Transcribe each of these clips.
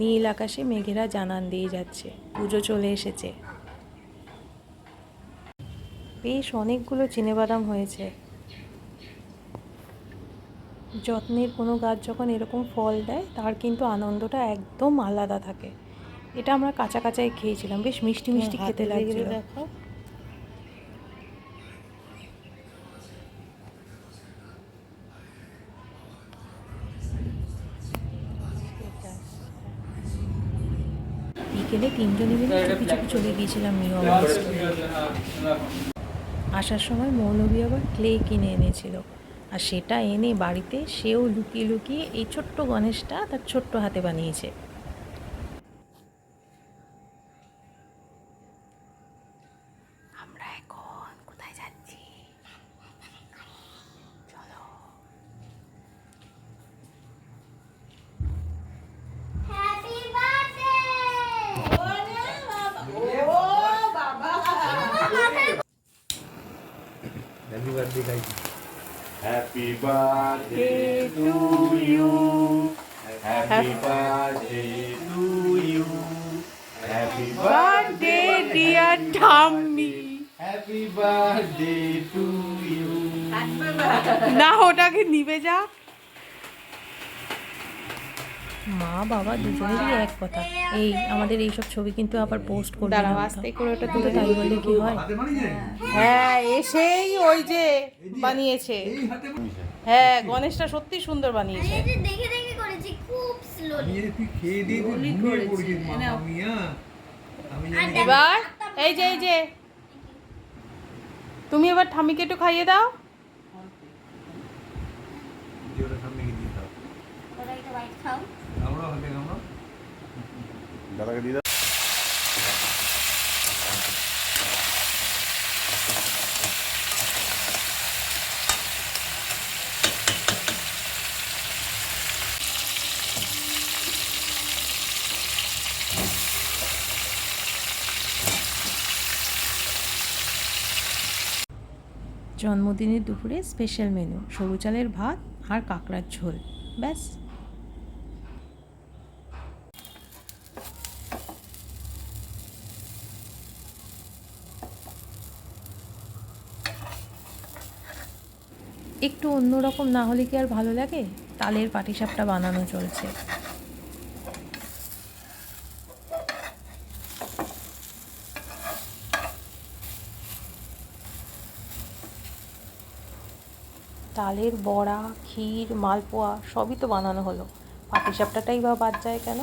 নীল আকাশে মেঘেরা জানান দিয়ে যাচ্ছে পুজো চলে এসেছে। বেশ অনেকগুলো চিনেবাদাম হয়েছে। যত্নের কোনো গাছ যখন এরকম ফল দেয় তার কিন্তু আনন্দটা একদম আলাদা থাকে। এটা আমরা কাঁচা কাঁচাই খেয়েছিলাম, বেশ মিষ্টি মিষ্টি খেতে লাগছিল। দেখো বিকেলে তিনজনে মিলে চুপি চুপি চলে গিয়েছিলাম নিউ আওয়ার্স। আসার সময় মৌলভী আবার ক্লে কিনে এনেছিল, আর সেটা এনে বাড়িতে সেও লুকিয়ে লুকিয়ে এই ছোট্ট গণেশটা তার ছোট্ট হাতে বানিয়েছে। আমরা এখন কোথায় যাচ্ছি? চলো। Happy birthday Happy birthday, guys. Happy birthday to you. Happy birthday to you. Happy birthday dear ঠাম্মি। Happy birthday to you. না ওটাকে নিবে যা। মা বাবা দুজনেরই এক কথা। এই আমাদের এইসব ছবি কিন্তু আবার পোস্ট করবে না, আস্তে করে ওটা তুলে তাই বললে কি হয়? হ্যাঁ এসেই ওই যে বানিয়েছে। হ্যাঁ গণেশটা সত্যি সুন্দর বানিয়েছে। আমি দেখে দেখে করেছি খুব স্লোলি। তুই খেয়ে দিয়ে ঘুমিয়ে পড়ছিস মামা মিয়া। আমি জানি এবার এই যে তুমি এবার ঠাম্মিকে একটু খাইয়ে দাও। যে ওটা সামনে গিয়ে দিয়ে দাও। ওরা একটা বাইট খাও। আমরা হাতে আমরা দাদাকে দিয়ে দাও। জন্মদিনের দুপুরে স্পেশাল মেনু সরু চালের ভাত আর কাঁকড়ার ঝোল, ব্যাস। একটু অন্যরকম না হলে কি আর ভালো লাগে? তালের পাটিসাপটা বানানো চলছে। তালের বড়া, ক্ষীর, মালপোয়া সবই তো বানানো হলো, পাটিসাপটাটাই বা বাদ যায় কেন?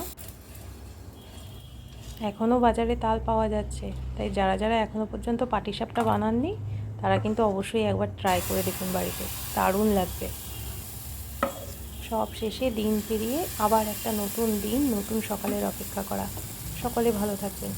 এখনও বাজারে তাল পাওয়া যাচ্ছে, তাই যারা যারা এখনও পর্যন্ত পাটিসাপটা বানাননি তারা কিন্তু অবশ্যই একবার ট্রাই করে দেখুন বাড়িতে, দারুণ লাগবে। সব শেষে দিন পেরিয়ে আবার একটা নতুন দিন, নতুন সকালের অপেক্ষা করা। সকলে ভালো থাকবেন।